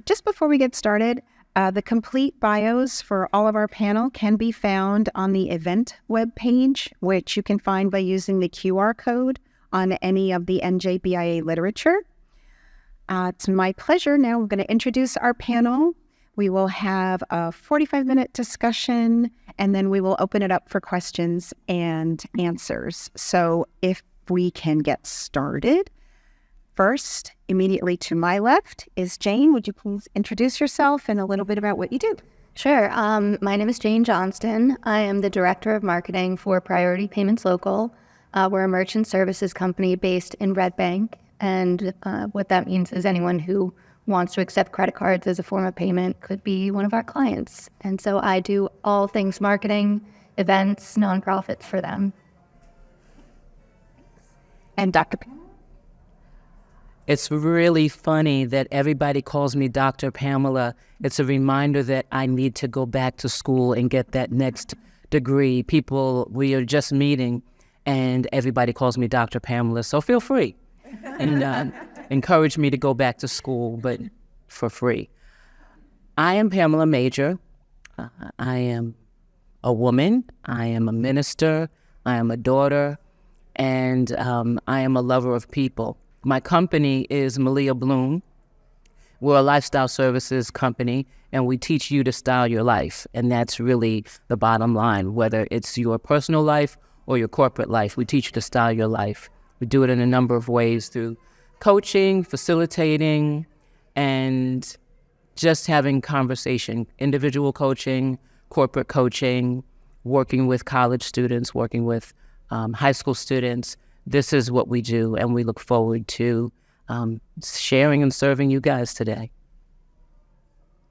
Just before we get started, the complete bios for all of our panel can be found on the event webpage, which you can find by using the QR code on any of the NJBIA literature. It's my pleasure. Now we're going to introduce our panel. We will have a 45-minute discussion, and then we will open it up for questions and answers. So if we can get started. First, immediately to my left is Jane. Would you please introduce yourself and a little bit about what you do? Sure. My name is Jane Johnston. I am the Director of Marketing for Priority Payments Local. We're a merchant services company based in Red Bank. And what that means is anyone who wants to accept credit cards as a form of payment could be one of our clients. And so I do all things marketing, events, nonprofits for them. And Dr. Pamela? It's really funny that everybody calls me Dr. Pamela. It's a reminder that I need to go back to school and get that next degree. We are just meeting, and everybody calls me Dr. Pamela. So feel free and encourage me to go back to school, but for free. I am Pamela Major. I am a woman. I am a minister. I am a daughter, and I am a lover of people. My company is Melia Bloom. We're a lifestyle services company, and we teach you to style your life. And that's really the bottom line, whether it's your personal life or your corporate life. We teach you to style your life. We do it in a number of ways through coaching, facilitating, and just having conversation, individual coaching, corporate coaching, working with college students, working with high school students. This is what we do, and we look forward to sharing and serving you guys today.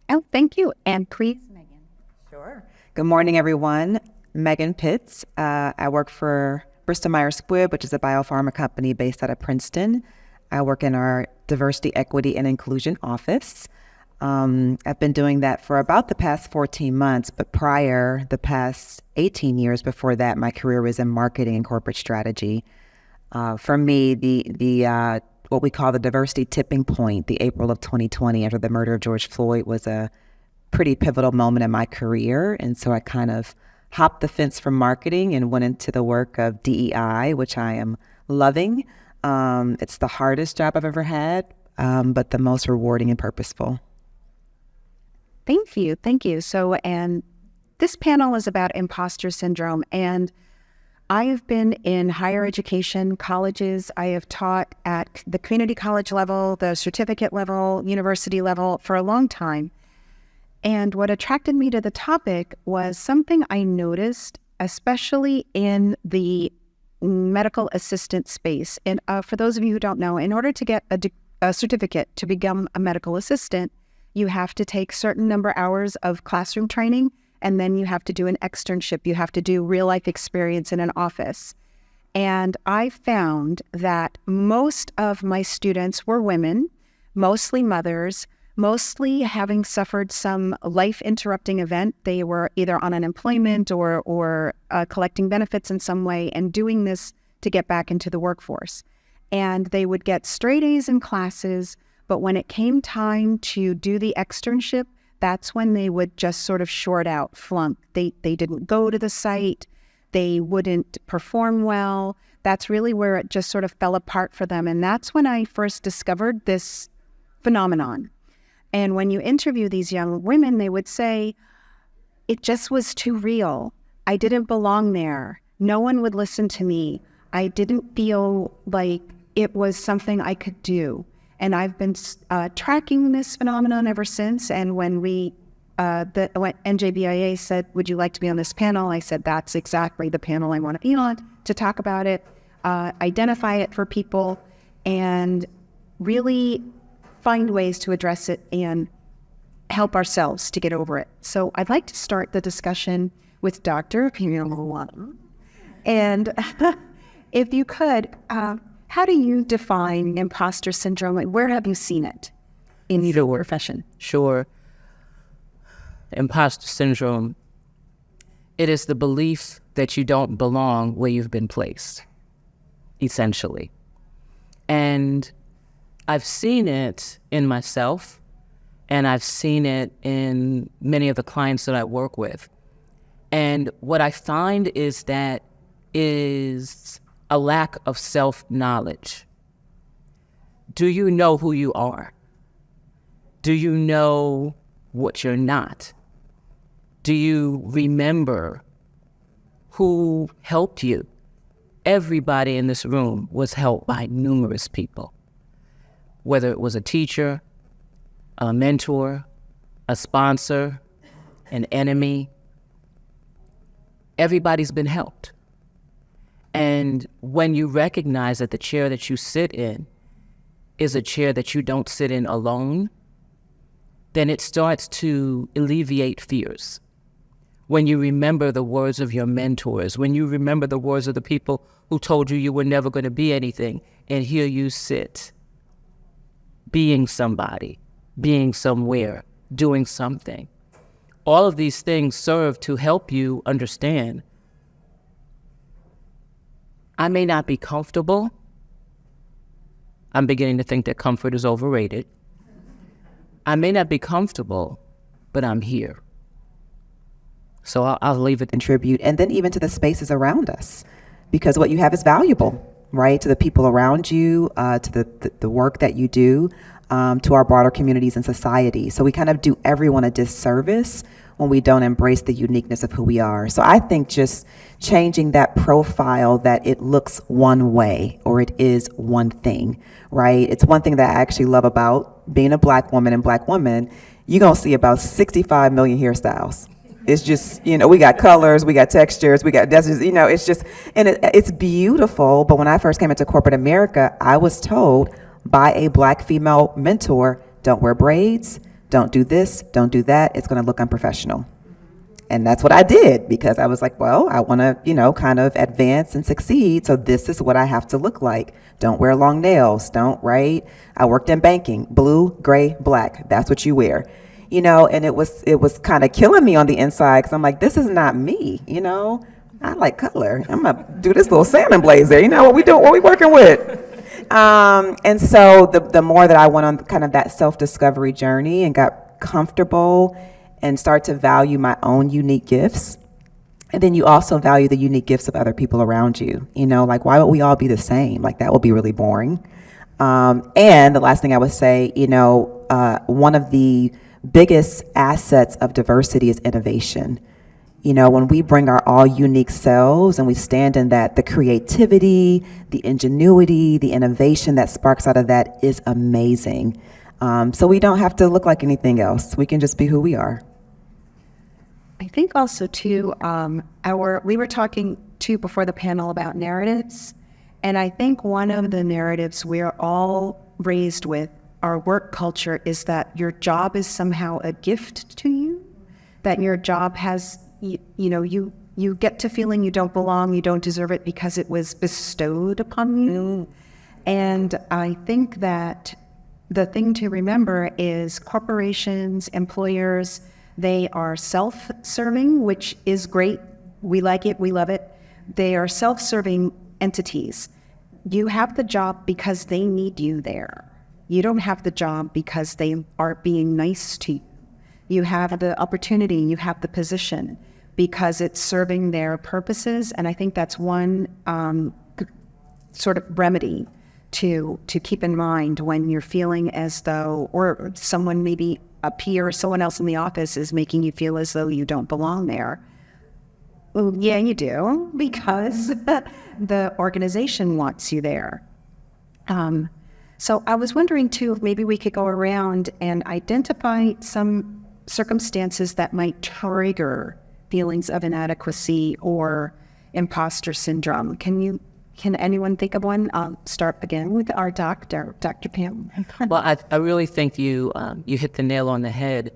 Oh, thank you. And please, Megan. Sure. Good morning, everyone. Megan Pitts. I work for Bristol Myers Squibb, which is a biopharma company based out of Princeton. I work in our Diversity, Equity, and Inclusion office. I've been doing that for about the past 14 months, but the past 18 years before that, my career was in marketing and corporate strategy. For me, the what we call the diversity tipping point, the April of 2020 after the murder of George Floyd, was a pretty pivotal moment in my career. And so I kind of hopped the fence from marketing and went into the work of DEI, which I am loving. It's the hardest job I've ever had, but the most rewarding and purposeful. Thank you. Thank you. So, and this panel is about imposter syndrome. And I have been in higher education, colleges. I have taught at the community college level, the certificate level, university level for a long time. And what attracted me to the topic was something I noticed, especially in the medical assistant space. And for those of you who don't know, in order to get a certificate to become a medical assistant, you have to take certain number of hours of classroom training, and then you have to do an externship. You have to do real life experience in an office. And I found that most of my students were women, mostly mothers, mostly having suffered some life-interrupting event. They were either on unemployment or collecting benefits in some way and doing this to get back into the workforce. And they would get straight A's in classes, but when it came time to do the externship, that's when they would just sort of short out, flunk. They didn't go to the site. They wouldn't perform well. That's really where it just sort of fell apart for them. And that's when I first discovered this phenomenon. And when you interview these young women, they would say, it just was too real. I didn't belong there. No one would listen to me. I didn't feel like it was something I could do. And I've been tracking this phenomenon ever since. And when when NJBIA said, would you like to be on this panel? I said, that's exactly the panel I want to be on, to talk about it, identify it for people, and really find ways to address it and help ourselves to get over it. So I'd like to start the discussion with Dr. Pamela A. And if you could, how do you define imposter syndrome? Where have you seen it in your profession? Sure. Imposter syndrome, it is the belief that you don't belong where you've been placed, essentially. And I've seen it in myself, and I've seen it in many of the clients that I work with. And what I find is that is a lack of self-knowledge. Do you know who you are? Do you know what you're not? Do you remember who helped you? Everybody in this room was helped by numerous people, whether it was a teacher, a mentor, a sponsor, an enemy. Everybody's been helped. And when you recognize that the chair that you sit in is a chair that you don't sit in alone, then it starts to alleviate fears. When you remember the words of your mentors, when you remember the words of the people who told you you were never going to be anything, and here you sit, being somebody, being somewhere, doing something. All of these things serve to help you understand, I may not be comfortable. I'm beginning to think that comfort is overrated. I may not be comfortable, but I'm here. So I'll leave it. Contribute, and then even to the spaces around us, because what you have is valuable, right? To the people around you, to the work that you do, to our broader communities and society. So we kind of do everyone a disservice when we don't embrace the uniqueness of who we are. So I think just changing that profile, that it looks one way or it is one thing, right? It's one thing that I actually love about being a Black woman and Black woman. You're gonna see about 65 million hairstyles. It's just, we got colors, we got textures, that's just, it's just, and it's beautiful. But when I first came into corporate America, I was told by a Black female mentor, don't wear braids, don't do this, don't do that, it's gonna look unprofessional. And that's what I did, because I was like, well, I wanna, kind of advance and succeed, so this is what I have to look like. Don't wear long nails, right? I worked in banking, blue, gray, Black, that's what you wear. And it was kind of killing me on the inside, because I'm like, this is not me, I like color. I'm gonna do this little salmon blazer, what we working with? And so the more that I went on kind of that self-discovery journey and got comfortable and start to value my own unique gifts, and then you also value the unique gifts of other people around you, like, why would we all be the same? Like, that would be really boring. And the last thing I would say, one of the biggest assets of diversity is innovation. When we bring our all unique selves and we stand in that, the creativity, the ingenuity, the innovation that sparks out of that is amazing. So we don't have to look like anything else. We can just be who we are. I think also too, we were talking too before the panel about narratives. And I think one of the narratives we're all raised with, our work culture, is that your job is somehow a gift to you, that your job has, you get to feeling you don't belong, you don't deserve it because it was bestowed upon you. And I think that the thing to remember is corporations, employers, they are self-serving, which is great. We like it, we love it. They are self-serving entities. You have the job because they need you there. You don't have the job because they are being nice to you. You have the opportunity, you have the position because it's serving their purposes. And I think that's one sort of remedy to keep in mind when you're feeling as though, or someone, maybe a peer or someone else in the office, is making you feel as though you don't belong there. Well, yeah, you do, because the organization wants you there. So I was wondering too, if maybe we could go around and identify some circumstances that might trigger feelings of inadequacy or imposter syndrome. Can anyone think of one? I'll start again with our Dr. Pam. Well, I really think you hit the nail on the head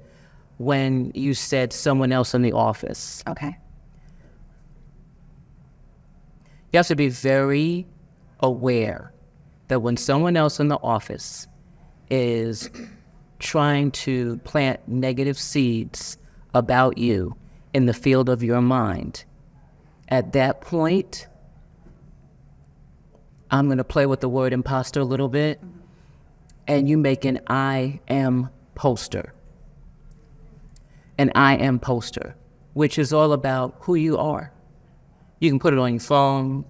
when you said someone else in the office. Okay. You have to be very aware that when someone else in the office is trying to plant negative seeds about you in the field of your mind, at that point, I'm going to play with the word imposter a little bit, and you make an I am poster. an I am poster, which is all about who you are. You can put it on your phone.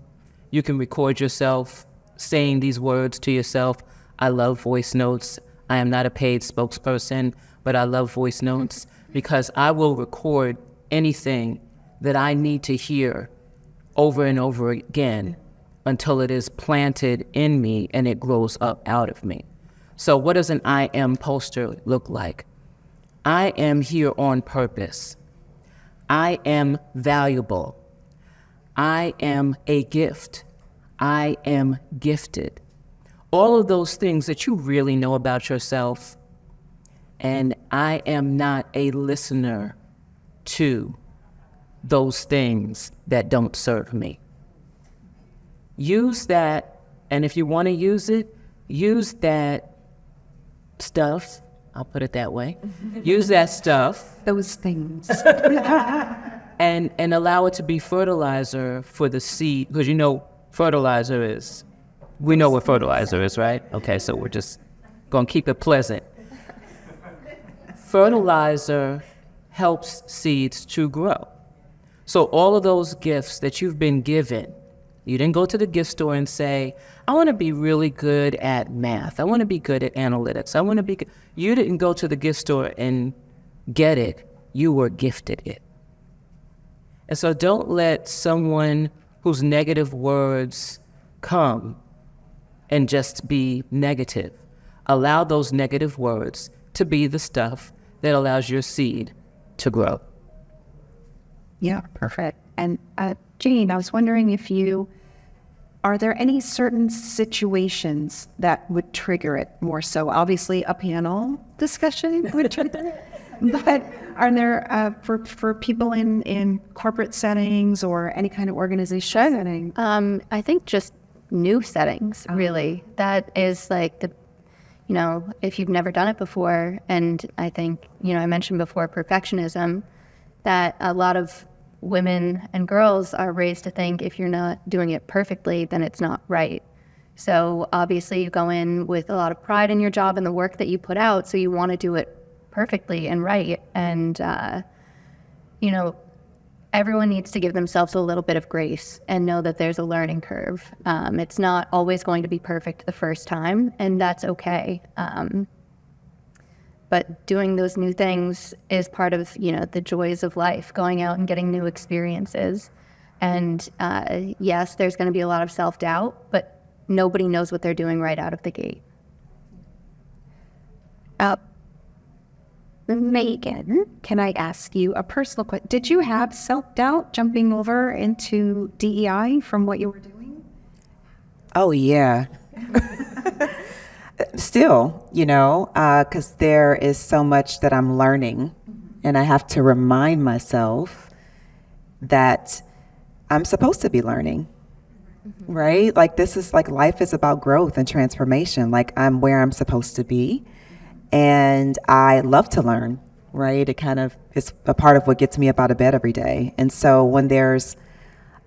You can record yourself saying these words to yourself. I love voice notes. I am not a paid spokesperson, but I love voice notes because I will record anything that I need to hear over and over again until it is planted in me and it grows up out of me. So what does an I am poster look like? I am here on purpose. I am valuable. I am a gift. I am gifted. All of those things that you really know about yourself. And I am not a listener to those things that don't serve me. Use that, and if you want to use it, use that stuff, I'll put it that way, use that stuff. Those things. And allow it to be fertilizer for the seed, because fertilizer is, we know what fertilizer is, right? Okay, so we're just gonna keep it pleasant. Fertilizer helps seeds to grow. So all of those gifts that you've been given, you didn't go to the gift store and say, I want to be really good at math. I want to be good at analytics. I want to be good. You didn't go to the gift store and get it. You were gifted it. And so don't let someone whose negative words come and just be negative. Allow those negative words to be the stuff that allows your seed to grow. Yeah, perfect. And Jane, I was wondering are there any certain situations that would trigger it more so? Obviously, a panel discussion would trigger it. But are there, for people in corporate settings or any kind of organization setting? I think just new settings, really. That is like if you've never done it before, and I think, I mentioned before perfectionism, that a lot of women and girls are raised to think if you're not doing it perfectly, then it's not right. So obviously you go in with a lot of pride in your job and the work that you put out, so you want to do it perfectly and right. And, everyone needs to give themselves a little bit of grace and know that there's a learning curve. It's not always going to be perfect the first time, and that's okay. But doing those new things is part of, the joys of life, going out and getting new experiences. And yes, there's going to be a lot of self-doubt, but nobody knows what they're doing right out of the gate. Megan, can I ask you a personal question? Did you have self-doubt jumping over into DEI from what you were doing? Oh, yeah. Still, because there is so much that I'm learning, and I have to remind myself that I'm supposed to be learning, right? Like, this is like, life is about growth and transformation. Like, I'm where I'm supposed to be, and I love to learn, right? It kind of is a part of what gets me up out of bed every day. And so when there's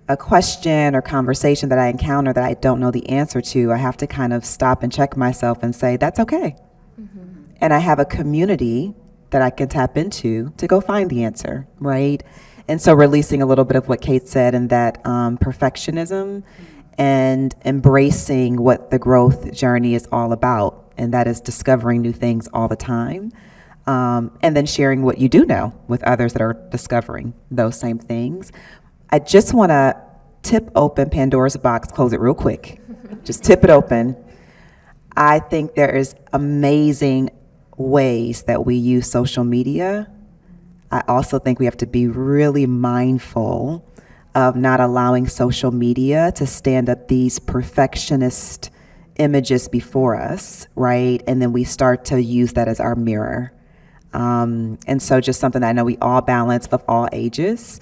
a question or conversation that I encounter that I don't know the answer to, I have to kind of stop and check myself and say, that's okay. And I have a community that I can tap into to go find the answer, right? And so releasing a little bit of what Kate said, and that perfectionism, and embracing what the growth journey is all about, and that is discovering new things all the time, and then sharing what you do know with others that are discovering those same things. I just want to tip open Pandora's box, close it real quick. Just tip it open. I think there is amazing ways that we use social media. I also think we have to be really mindful of not allowing social media to stand up these perfectionist images before us, right? And then we start to use that as our mirror. And so just something that I know we all balance, of all ages.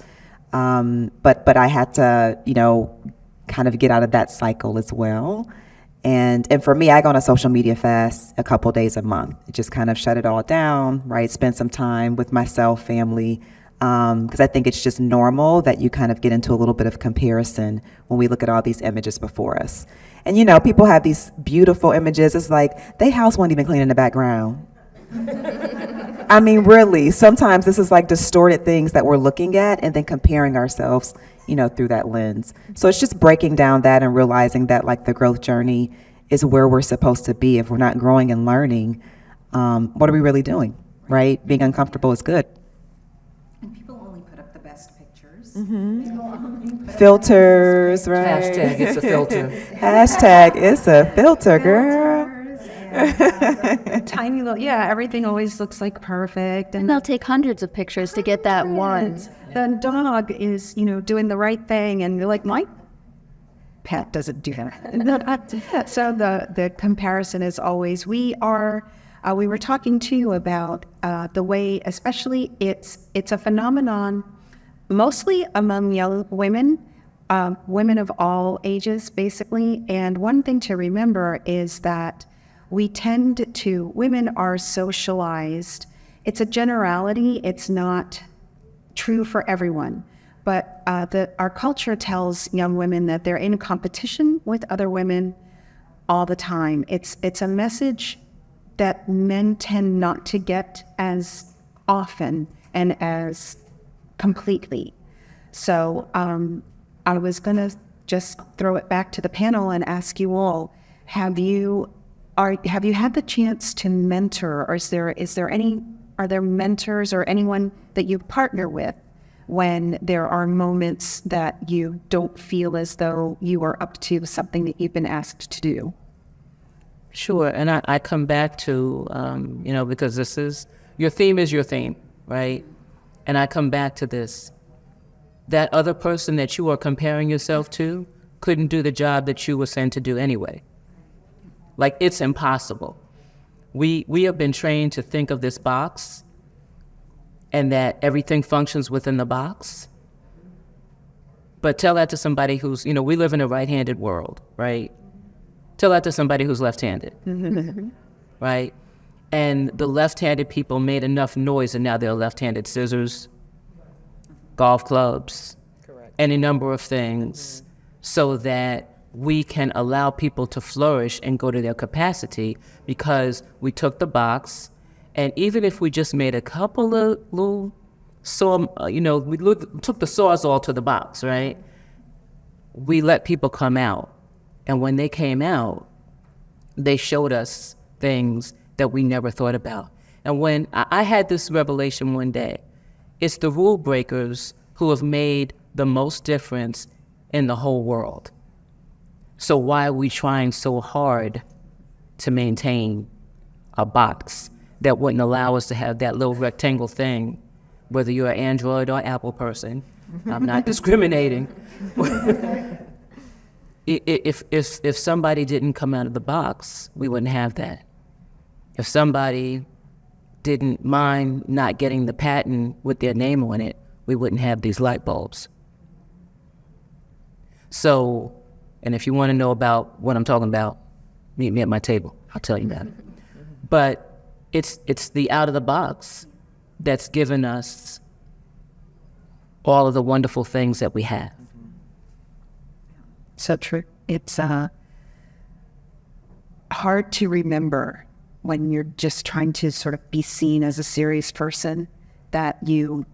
But I had to, kind of get out of that cycle as well. And for me, I go on a social media fast a couple days a month. Just kind of shut it all down, right? Spend some time with myself, family, because I think it's just normal that you kind of get into a little bit of comparison when we look at all these images before us. And people have these beautiful images. It's like, their house wasn't even clean in the background. I mean, really, sometimes this is like distorted things that we're looking at and then comparing ourselves, through that lens. So it's just breaking down that and realizing that like the growth journey is where we're supposed to be. If we're not growing and learning, what are we really doing, right? Being uncomfortable is good. And people only put up the best pictures. Filters, right? Hashtag it's a filter. Hashtag it's a filter, girl. Tiny little, everything always looks like perfect. And they'll take hundreds of pictures to get that one. The dog is, doing the right thing, and you're like, my pet doesn't do that. So the comparison is always, we were talking too about the way, especially it's a phenomenon mostly among young women, women of all ages, basically. And one thing to remember is that women are socialized. It's a generality. It's not true for everyone. But our culture tells young women that they're in competition with other women all the time. It's a message that men tend not to get as often and as completely. So I was going to just throw it back to the panel and ask you all, have you had the chance to mentor, or are there mentors or anyone that you partner with when there are moments that you don't feel as though you are up to something that you've been asked to do? Sure, and I come back to, because your theme is your theme, right? And I come back to this. That other person that you are comparing yourself to couldn't do the job that you were sent to do anyway. Like, it's impossible. We have been trained to think of this box and that everything functions within the box. But tell that to somebody who's, we live in a right-handed world, right? Tell that to somebody who's left-handed, right? And the left-handed people made enough noise, and now they're left-handed scissors, golf clubs, any number of things, so that we can allow people to flourish and go to their capacity, because we took the box, and even if we just made a couple of little we took the sawzall to the box, right? We let people come out. And when they came out, they showed us things that we never thought about. And when I had this revelation one day, it's the rule breakers who have made the most difference in the whole world. So why are we trying so hard to maintain a box that wouldn't allow us to have that little rectangle thing, whether you're an Android or Apple person? I'm not discriminating. If somebody didn't come out of the box, we wouldn't have that. If somebody didn't mind not getting the patent with their name on it, we wouldn't have these light bulbs. So, and if you want to know about what I'm talking about, meet me at my table. I'll tell you that. But it's the out of the box that's given us all of the wonderful things that we have. So true. It's hard to remember when you're just trying to sort of be seen as a serious person, that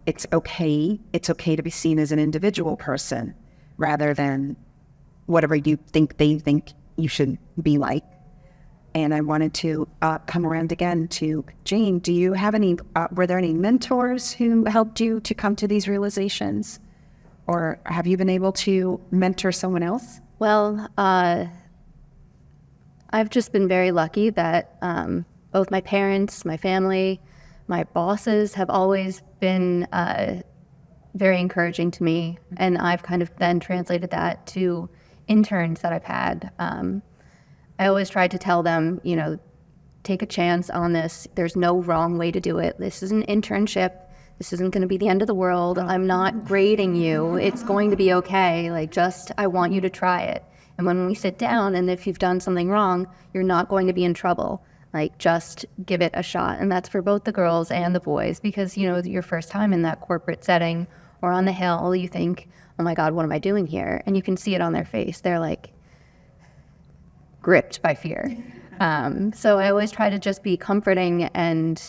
it's okay to be seen as an individual person rather than whatever you think they think you should be like. And I wanted to come around again to Jane. Do you have were there any mentors who helped you to come to these realizations? Or have you been able to mentor someone else? Well, I've just been very lucky that both my parents, my family, my bosses have always been very encouraging to me. And I've kind of then translated that to interns that I've had. I always tried to tell them, take a chance on this. There's no wrong way to do it. This is an internship. This isn't going to be the end of the world. I'm not grading you. It's going to be okay. I want you to try it. And when we sit down, and if you've done something wrong, you're not going to be in trouble. Just give it a shot. And that's for both the girls and the boys, because, your first time in that corporate setting or on the Hill, you think, oh my God, what am I doing here? And you can see it on their face. They're gripped by fear. So I always try to just be comforting and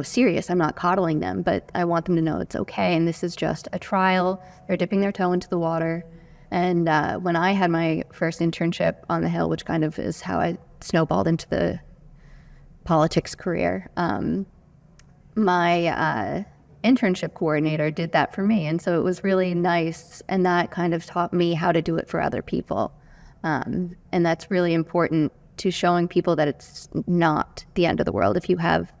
serious. I'm not coddling them, but I want them to know it's okay. And this is just a trial. They're dipping their toe into the water. And when I had my first internship on the Hill, which kind of is how I snowballed into the politics career, my internship coordinator did that for me. And so it was really nice. And that kind of taught me how to do it for other people. And that's really important to showing people that it's not the end of the world. If you have,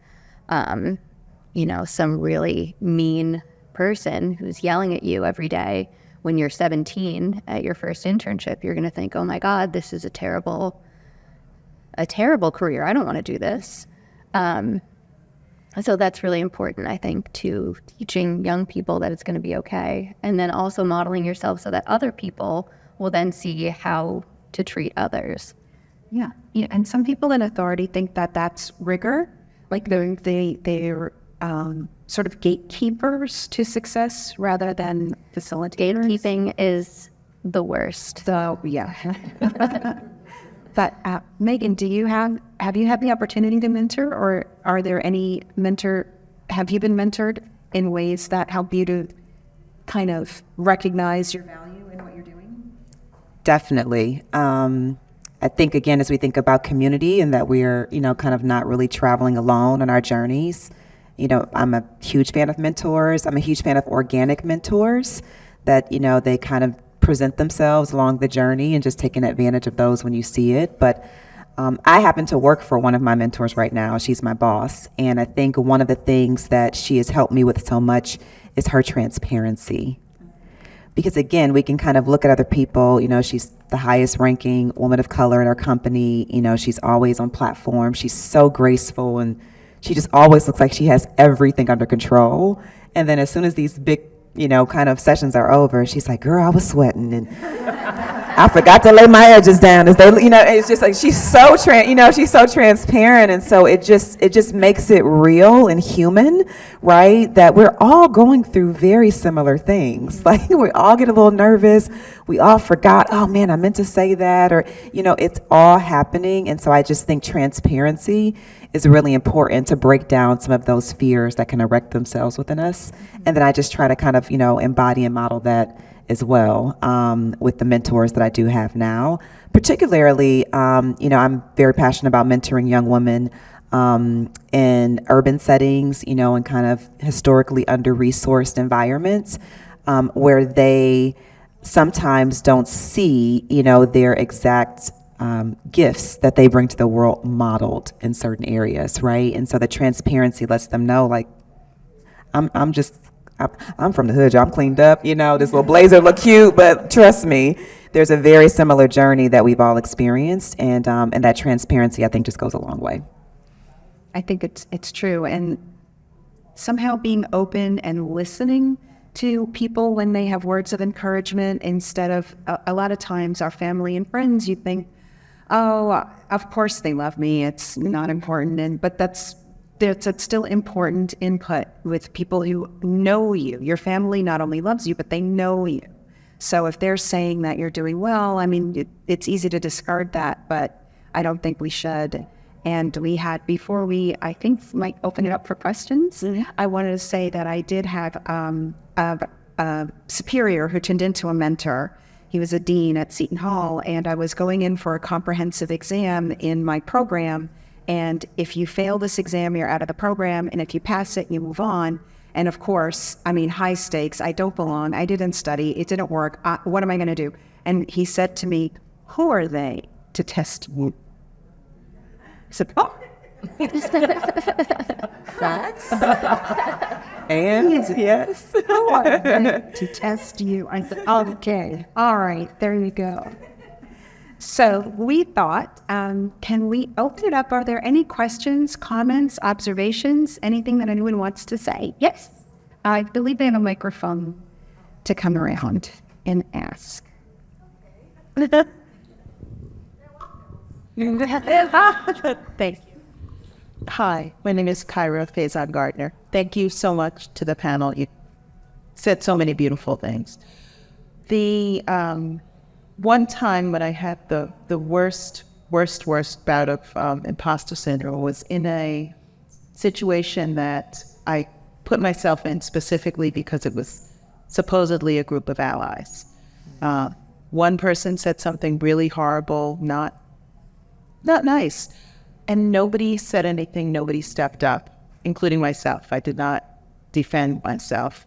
some really mean person who's yelling at you every day when you're 17 at your first internship, you're going to think, oh my God, this is a terrible career. I don't want to do this. So that's really important, I think, to teaching young people that it's going to be okay. And then also modeling yourself so that other people will then see how to treat others. Yeah. And some people in authority think that that's rigor, like they're sort of gatekeepers to success rather than facilitators. Gatekeeping is the worst. So, yeah. But Megan, have you had the opportunity to mentor, or are there any have you been mentored in ways that help you to kind of recognize your value in what you're doing? Definitely. I think, again, as we think about community and that we're, kind of not really traveling alone on our journeys, I'm a huge fan of mentors. I'm a huge fan of organic mentors that, they kind of present themselves along the journey and just taking advantage of those when you see it. But I happen to work for one of my mentors right now. She's my boss. And I think one of the things that she has helped me with so much is her transparency. Because again, we can kind of look at other people, she's the highest ranking woman of color in our company. She's always on platform. She's so graceful and she just always looks like she has everything under control. And then as soon as these big, kind of sessions are over, she's like, girl, I was sweating and I forgot to lay my edges down. It's just like she's so she's so transparent, and so it just makes it real and human, right? That we're all going through very similar things. Like we all get a little nervous. We all forgot. Oh man, I meant to say that, or it's all happening. And so I just think transparency is really important to break down some of those fears that can erect themselves within us. And then I just try to kind of embody and model that as well with the mentors that I do have now. Particularly, I'm very passionate about mentoring young women in urban settings, and kind of historically under-resourced environments where they sometimes don't see, their exact gifts that they bring to the world modeled in certain areas, right? And so the transparency lets them know, like, I'm from the hood, y'all. I'm cleaned up, this little blazer look cute, but trust me, there's a very similar journey that we've all experienced, and that transparency, I think, just goes a long way. I think it's true, and somehow being open and listening to people when they have words of encouragement instead of a lot of times our family and friends, you think, oh, of course they love me, it's not important, but that's still important input with people who know you. Your family not only loves you, but they know you. So if they're saying that you're doing well, I mean, it's easy to discard that, but I don't think we should. And we had, before we, I think, might open it up for questions, I wanted to say that I did have a superior who turned into a mentor. He was a dean at Seton Hall, and I was going in for a comprehensive exam in my program. And if you fail this exam, you're out of the program. And if you pass it, you move on. And of course, I mean, high stakes. I don't belong. I didn't study. It didn't work. What am I going to do? And he said to me, who are they to test you? I said, oh. Facts. And yes. Who are they to test you? I said, okay. All right. There you go. So we thought, can we open it up? Are there any questions, comments, observations, anything that anyone wants to say? Yes. I believe they have a microphone to come around and ask. Thank you. Hi, my name is Kyra Faison Gardner. Thank you so much to the panel. You said so many beautiful things. The one time when I had the worst bout of imposter syndrome was in a situation that I put myself in specifically because it was supposedly a group of allies. One person said something really horrible, not nice, and nobody said anything, nobody stepped up, including myself. I did not defend myself.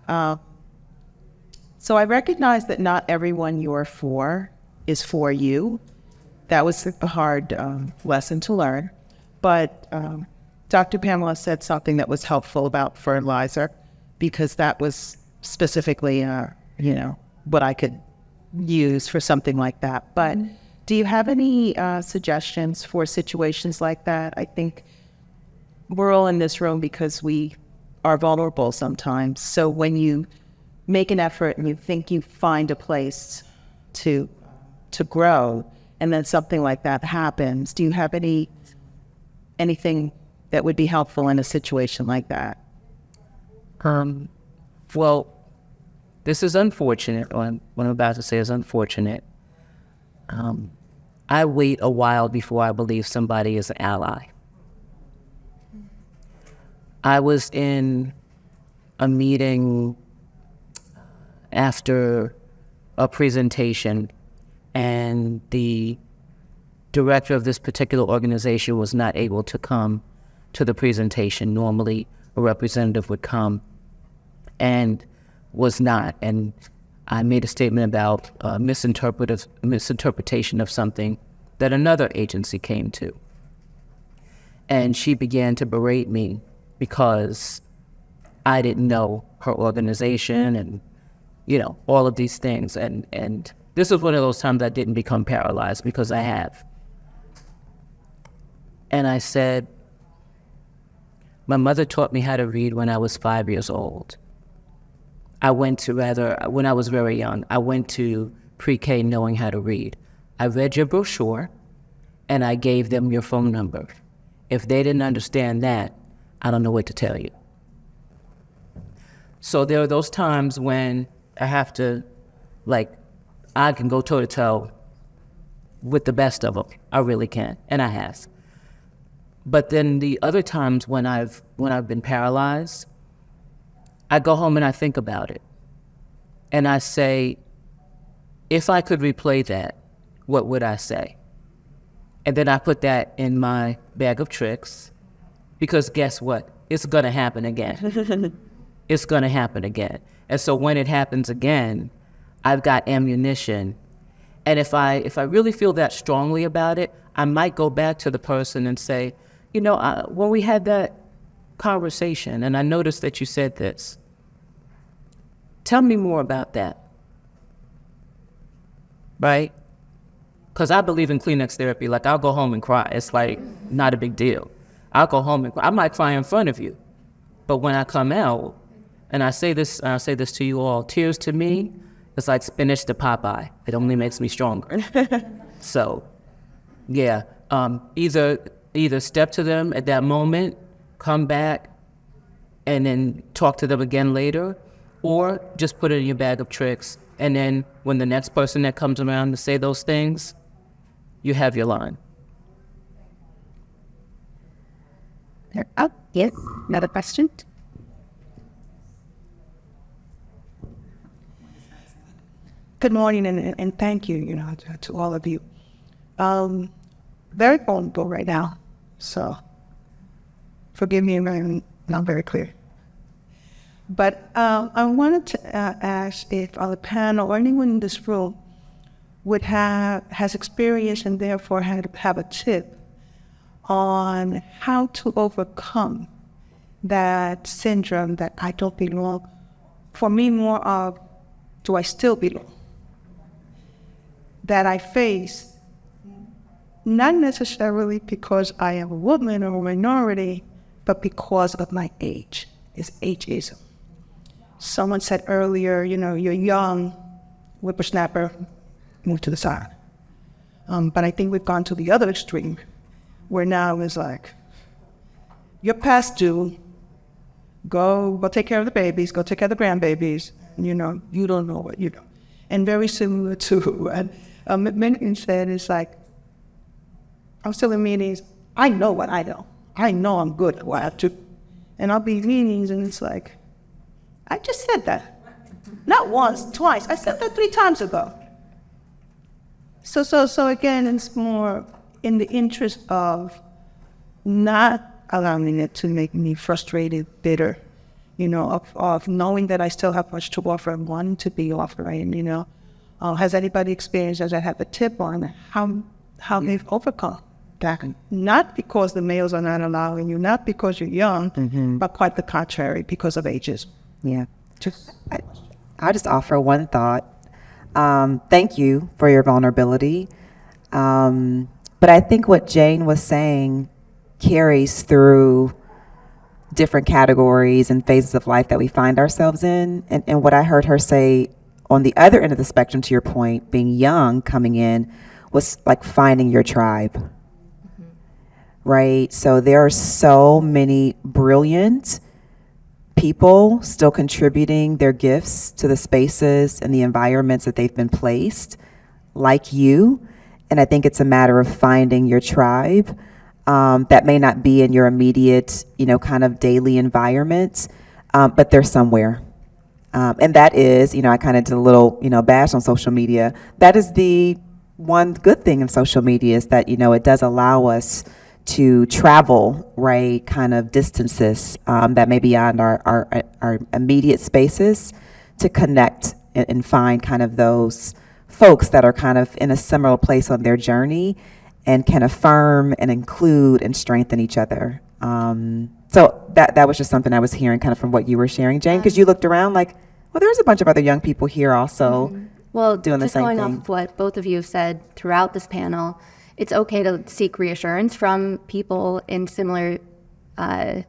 So I recognize that not everyone you're for is for you. That was a hard lesson to learn. But Dr. Pamela said something that was helpful about fertilizer, because that was specifically, what I could use for something like that. But do you have any suggestions for situations like that? I think we're all in this room because we are vulnerable sometimes. So when you make an effort and you think you find a place to grow, and then something like that happens, do you have anything that would be helpful in a situation like that? Well, this is unfortunate. What I'm about to say is unfortunate. I wait a while before I believe somebody is an ally. I was in a meeting after a presentation, and the director of this particular organization was not able to come to the presentation. Normally, a representative would come, and was not. And I made a statement about misinterpretation of something that another agency came to. And she began to berate me because I didn't know her organization and, all of these things. And this was one of those times I didn't become paralyzed, because I have. And I said, my mother taught me how to read when I was 5 years old. When I was very young, I went to pre-K knowing how to read. I read your brochure, and I gave them your phone number. If they didn't understand that, I don't know what to tell you. So there are those times when I have to, I can go toe-to-toe with the best of them. I really can, and I have. But then the other times when I've been paralyzed, I go home and I think about it. And I say, if I could replay that, what would I say? And then I put that in my bag of tricks, because guess what? It's going to happen again. It's going to happen again. And so when it happens again, I've got ammunition. And if I really feel that strongly about it, I might go back to the person and say, when we had that conversation and I noticed that you said this, tell me more about that. Right? Because I believe in Kleenex therapy. I'll go home and cry. It's not a big deal. I'll go home and cry. I might cry in front of you. But when I come out, and I say this to you all, tears to me, it's like spinach to Popeye. It only makes me stronger. So, yeah, either step to them at that moment, come back, and then talk to them again later, or just put it in your bag of tricks. And then when the next person that comes around to say those things, you have your line. Yes, another question? Good morning, and thank you, to all of you. Very vulnerable right now, so forgive me if I'm not very clear. But I wanted to ask if on the panel or anyone in this room has experience and therefore have a tip on how to overcome that syndrome that I don't belong. For me, more of, do I still belong? That I face, not necessarily because I am a woman or a minority, but because of my age. It's ageism. Someone said earlier, you're young, whippersnapper, move to the side. But I think we've gone to the other extreme, where now it's like, you're past due, go take care of the babies, go take care of the grandbabies, you don't know what you know. And very similar to what Megan said, it's like, I'm still in meetings, I know what I know. I know I'm good at what I do. And I'll be in meetings and it's like, I just said that. Not once, twice. I said that 3 times ago. So again, it's more in the interest of not allowing it to make me frustrated, bitter, of knowing that I still have much to offer and wanting to be offering, Has anybody experienced, as I have a tip on how they've overcome that? Not because the males are not allowing you, not because you're young, but quite the contrary, because of ageism. Yeah. I'll just offer one thought. Thank you for your vulnerability. But I think what Jane was saying carries through different categories and phases of life that we find ourselves in. And what I heard her say on the other end of the spectrum, to your point, being young coming in, was like finding your tribe. Right? So there are so many brilliant people still contributing their gifts to the spaces and the environments that they've been placed, like you. And I think it's a matter of finding your tribe that may not be in your immediate, kind of daily environment, but they're somewhere. And that is, I kind of did a little, bash on social media. That is the one good thing of social media, is that, it does allow us to travel, right, kind of distances that may be beyond our immediate spaces, to connect and find kind of those folks that are kind of in a similar place on their journey and can affirm and include and strengthen each other. So that was just something I was hearing kind of from what you were sharing, Jane, because you looked around like, well, there's a bunch of other young people here also Well, doing the just same going thing. off of what both of you have said throughout this panel, it's okay to seek reassurance from people in similar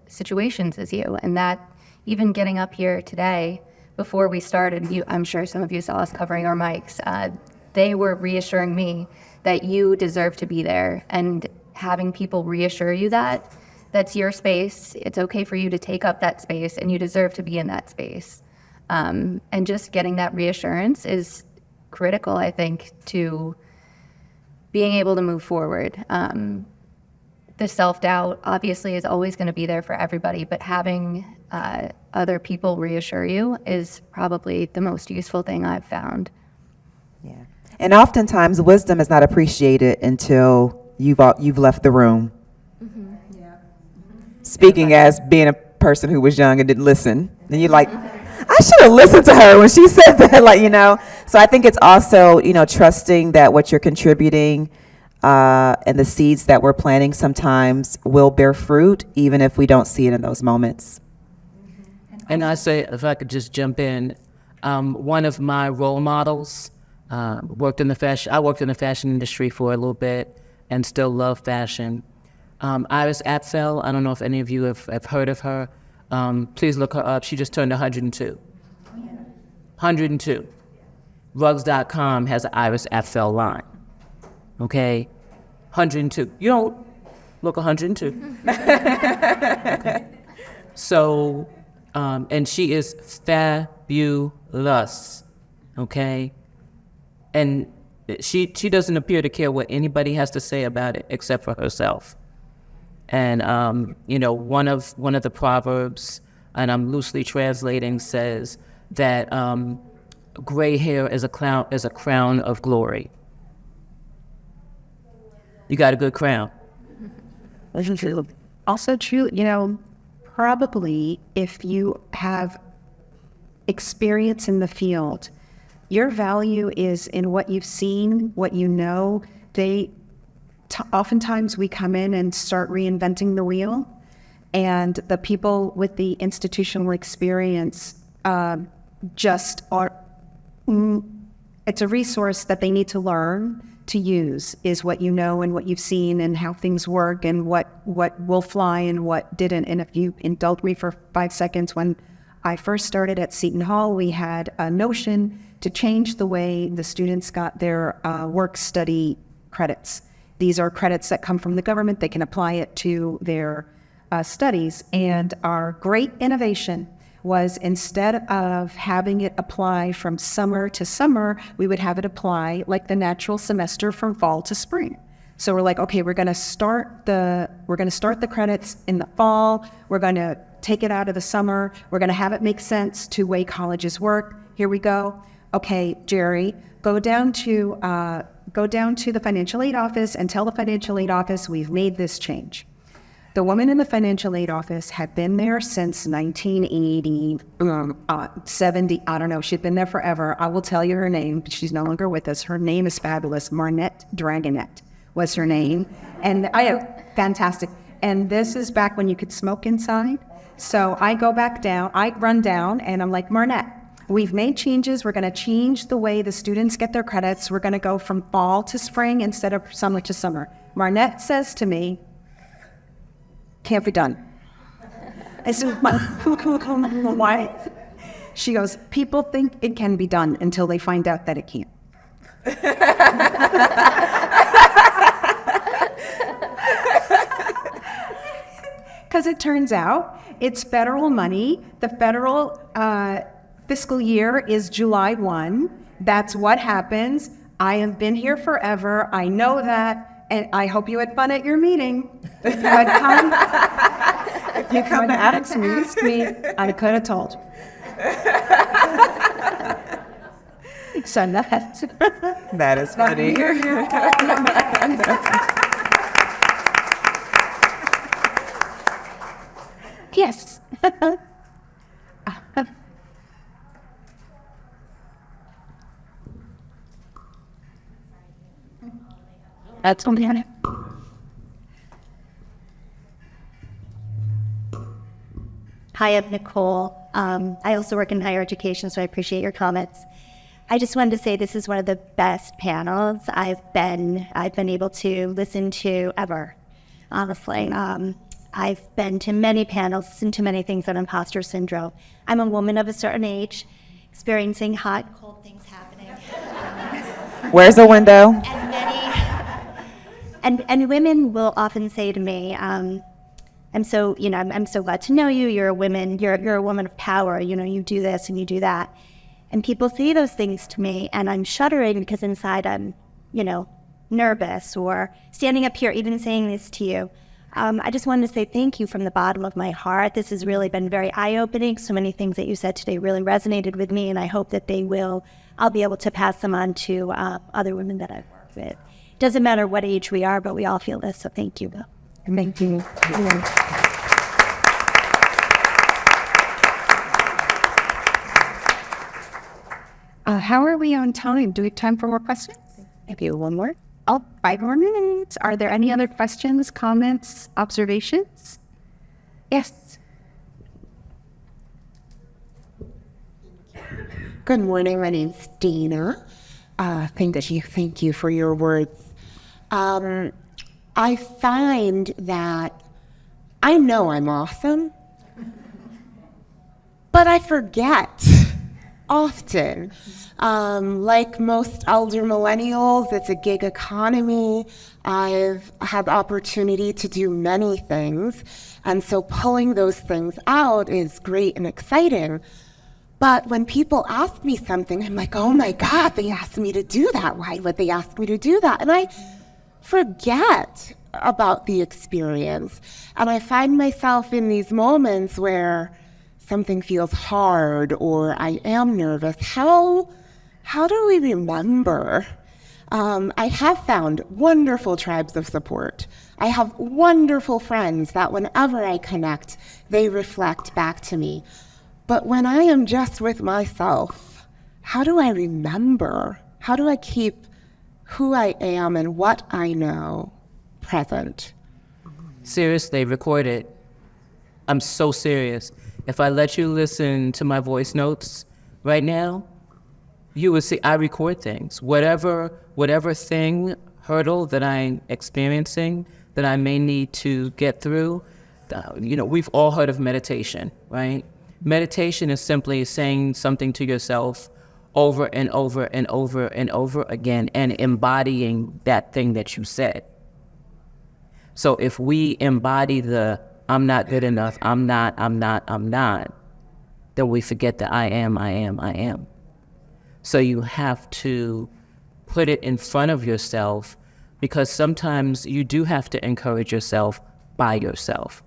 situations as you. And that even getting up here today, before we started, I'm sure some of you saw us covering our mics, they were reassuring me that you deserve to be there. And having people reassure you that that's your space, it's okay for you to take up that space, and you deserve to be in that space. And just getting that reassurance is critical, I think, to being able to move forward. The self-doubt obviously is always going to be there for everybody, but having other people reassure you is probably the most useful thing I've found. Yeah. And oftentimes wisdom is not appreciated until you've left the room. Speaking as being a person who was young and didn't listen, and you're like, I should have listened to her when she said that, So I think it's also, trusting that what you're contributing and the seeds that we're planting sometimes will bear fruit, even if we don't see it in those moments. And I say, if I could just jump in, one of my role models I worked in the fashion industry for a little bit and still love fashion. Iris Apfel, I don't know if any of you have heard of her. Please look her up. She just turned 102. 102. Rugs.com has an Iris Apfel line. Okay? 102. You don't look 102. Okay. So, and she is fabulous. Okay? And she doesn't appear to care what anybody has to say about it except for herself. And one of the proverbs, and I'm loosely translating, says that gray hair is a crown of glory. You got a good crown. Also true, probably if you have experience in the field, your value is in what you've seen, what you know. Oftentimes we come in and start reinventing the wheel, and the people with the institutional experience just are, it's a resource that they need to learn to use, is what you know and what you've seen and how things work and what will fly and what didn't. And if you indulge me for 5 seconds, when I first started at Seton Hall, we had a notion to change the way the students got their work study credits. These are credits that come from the government. They can apply it to their studies. And our great innovation was, instead of having it apply from summer to summer, we would have it apply like the natural semester from fall to spring. So we're like, okay, we're going to start the credits in the fall. We're going to take it out of the summer. We're going to have it make sense to the way colleges work. Here we go. Okay, Gerri, go down to the financial aid office and tell the financial aid office we've made this change. The woman in the financial aid office had been there since 1980, 70, I don't know. She'd been there forever. I will tell you her name, but she's no longer with us. Her name is fabulous. Marnette Dragonette was her name. And fantastic. And this is back when you could smoke inside. So I run down, and I'm like, Marnette, we've made changes. We're going to change the way the students get their credits. We're going to go from fall to spring instead of summer to summer. Marnette says to me, can't be done. I said, why? She goes, people think it can be done until they find out that it can't. Because it turns out it's federal money. The federal fiscal year is July 1. That's what happens. I have been here forever. I know that. And I hope you had fun at your meeting. If you had come to ask me, I could have told you. So That is funny. Yes. That's on the other. Hi, I'm Nicole. I also work in higher education, so I appreciate your comments. I just wanted to say this is one of the best panels I've been able to listen to ever, honestly. I've been to many panels, listened to many things on imposter syndrome. I'm a woman of a certain age, experiencing hot and cold things happening. Where's the window? And women will often say to me, I'm so glad to know you. You're a woman. You're a woman of power. You do this and you do that. And people say those things to me, and I'm shuddering because inside I'm, nervous. Or standing up here, even saying this to you. I just wanted to say thank you from the bottom of my heart. This has really been very eye-opening. So many things that you said today really resonated with me, and I hope that I'll be able to pass them on to other women that I've worked with. Doesn't matter what age we are, but we all feel this, so thank you. Thank you. How are we on time? Do we have time for more questions? Maybe one more. Oh, 5 more minutes. Are there any other questions, comments, observations? Yes. Good morning. My name's Dana. Thank you for your words. I find that I know I'm awesome, but I forget often. Like most elder millennials, it's a gig economy. I've had the opportunity to do many things, and so pulling those things out is great and exciting. But when people ask me something, I'm like, oh my God, they asked me to do that. Why would they ask me to do that? And I forget about the experience. And I find myself in these moments where something feels hard or I am nervous. How do we remember? I have found wonderful tribes of support. I have wonderful friends that whenever I connect, they reflect back to me. But when I am just with myself, how do I remember? How do I keep who I am and what I know present? Seriously, record it. I'm so serious. If I let you listen to my voice notes right now, you will see I record things. Whatever hurdle that I'm experiencing that I may need to get through, we've all heard of meditation, right? Meditation is simply saying something to yourself over and over and over and over again and embodying that thing that you said. So if we embody the I'm not good enough, I'm not, then we forget the I am. So you have to put it in front of yourself, because sometimes you do have to encourage yourself by yourself.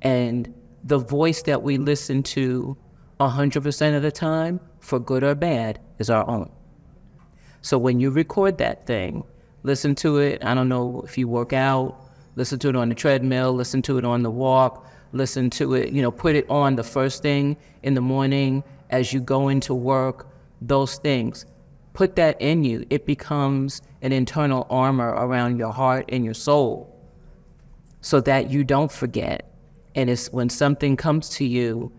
And the voice that we listen to 100% of the time, for good or bad, is our own. So when you record that thing, listen to it. I don't know if you work out, listen to it on the treadmill, listen to it on the walk, listen to it, put it on the first thing in the morning as you go into work, those things. Put that in you. It becomes an internal armor around your heart and your soul so that you don't forget. And it's when something comes to you,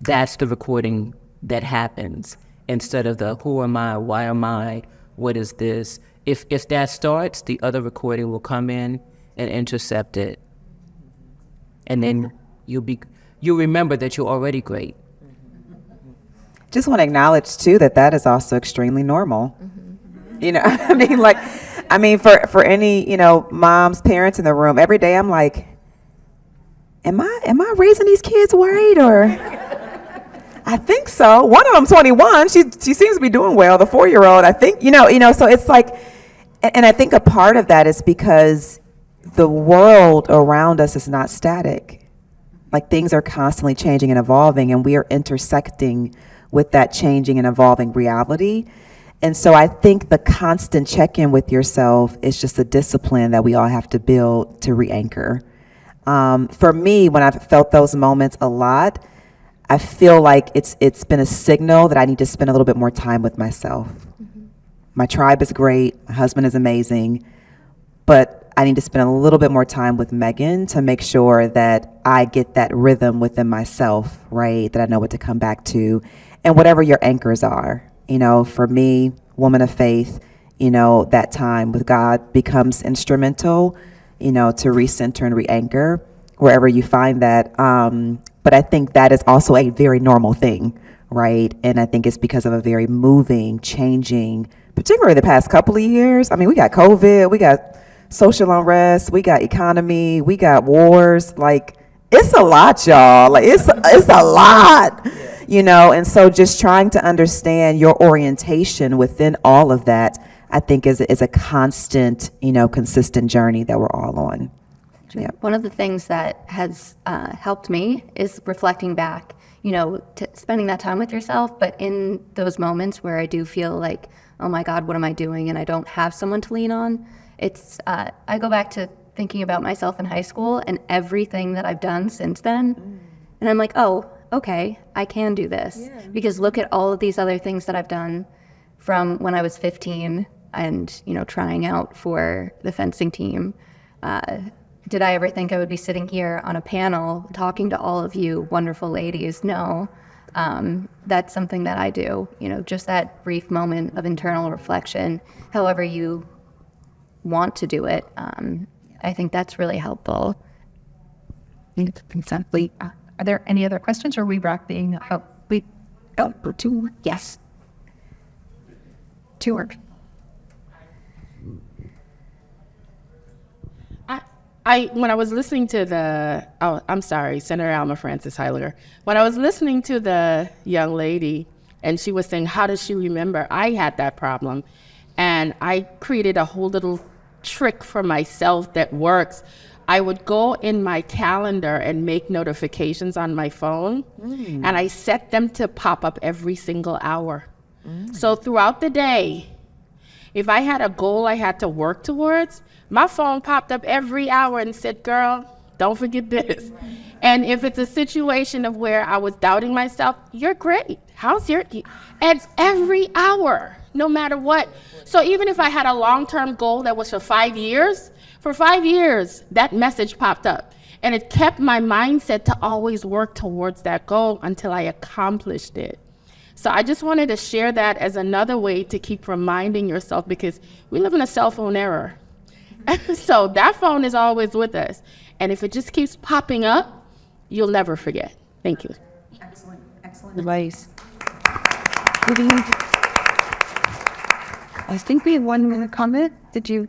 that's the recording that happens instead of the who am I, why am I, what is this? If that starts, the other recording will come in and intercept it. And then you'll remember that you're already great. Just want to acknowledge too that is also extremely normal. For any, moms, parents in the room, every day I'm like, am I raising these kids right? Or I think so. One of them 21, she seems to be doing well. The 4-year-old, I think, so it's like, and I think a part of that is because the world around us is not static. Like, things are constantly changing and evolving, and we are intersecting with that changing and evolving reality. And so I think the constant check-in with yourself is just a discipline that we all have to build to re-anchor. For me, when I've felt those moments a lot, I feel like it's been a signal that I need to spend a little bit more time with myself. My tribe is great, my husband is amazing, but I need to spend a little bit more time with Megan to make sure that I get that rhythm within myself, right? That I know what to come back to. And whatever your anchors are, for me, woman of faith, that time with God becomes instrumental, to recenter and re-anchor wherever you find that. But I think that is also a very normal thing, right? And I think it's because of a very moving, changing, particularly the past couple of years. I mean, we got COVID, we got social unrest, we got economy, we got wars. Like, it's a lot, y'all. Like, it's a lot, and so just trying to understand your orientation within all of that, I think is a constant, consistent journey that we're all on. Yep. One of the things that has helped me is reflecting back, spending that time with yourself, but in those moments where I do feel like, oh my God, what am I doing? And I don't have someone to lean on. I go back to thinking about myself in high school and everything that I've done since then. And I'm like, oh, okay, I can do this. Yeah. Because look at all of these other things that I've done from when I was 15 and, trying out for the fencing team. Did I ever think I would be sitting here on a panel talking to all of you wonderful ladies? No. That's something that I do, just that brief moment of internal reflection, however you want to do it. I think that's really helpful. Exactly. Are there any other questions, or are we wrapping up? Two. Yes. Two work. When I was listening to Senator Alma Francis Heiliger. When I was listening to the young lady, and she was saying, how does she remember? I had that problem, and I created a whole little trick for myself that works. I would go in my calendar and make notifications on my phone, and I set them to pop up every single hour. So throughout the day, if I had a goal I had to work towards, my phone popped up every hour and said, girl, don't forget this. And if it's a situation of where I was doubting myself, you're great. It's every hour, no matter what. So even if I had a long-term goal that was for 5 years, that message popped up. And it kept my mindset to always work towards that goal until I accomplished it. So I just wanted to share that as another way to keep reminding yourself, because we live in a cell phone era. So that phone is always with us. And if it just keeps popping up, you'll never forget. Thank you. Excellent advice. I think we have 1 minute comment. Did you?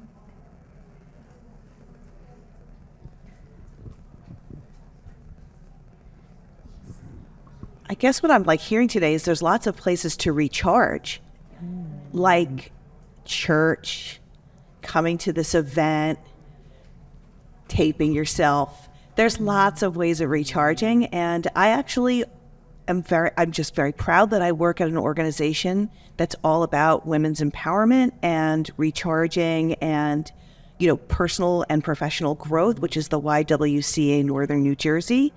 I guess what I'm hearing today is there's lots of places to recharge, like church, coming to this event, taping yourself. There's lots of ways of recharging, and I'm just very proud that I work at an organization that's all about women's empowerment and recharging and, personal and professional growth, which is the YWCA Northern New Jersey.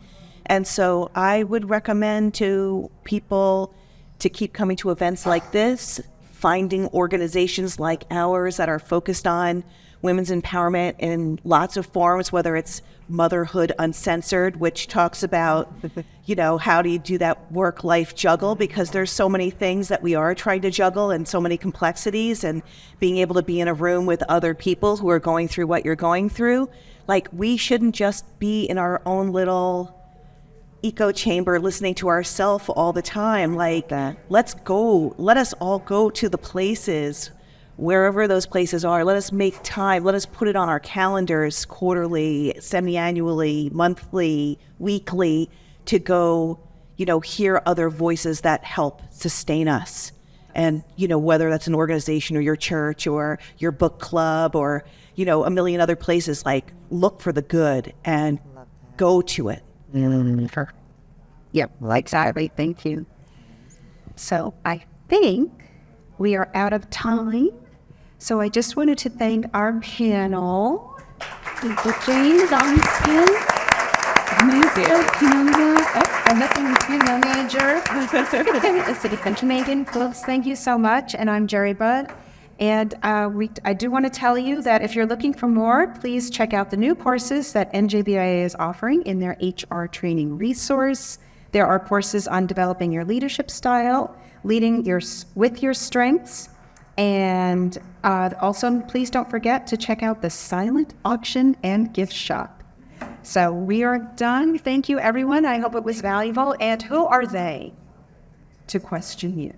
And so I would recommend to people to keep coming to events like this, finding organizations like ours that are focused on women's empowerment in lots of forms, whether it's Motherhood Uncensored, which talks about, how do you do that work-life juggle? Because there's so many things that we are trying to juggle and so many complexities, and being able to be in a room with other people who are going through what you're going through. Like, we shouldn't just be in our own little echo chamber listening to ourselves all the time. Like, let us all go to the places, wherever those places are. Let us make time. Let us put it on our calendars quarterly, semi-annually, monthly, weekly, to go, hear other voices that help sustain us. And, whether that's an organization or your church or your book club or, a million other places, like, look for the good and go to it. Yep, exactly. Thank you. So I think we are out of time. So I just wanted to thank our panel, Jane Johnston, Megan Brooks. Thank you so much. And I'm Gerri Budd. And I do want to tell you that if you're looking for more, please check out the new courses that NJBIA is offering in their HR training resource. There are courses on developing your leadership style, leading with your strengths, and also please don't forget to check out the silent auction and gift shop. So we are done. Thank you, everyone. I hope it was valuable. And who are they to question you?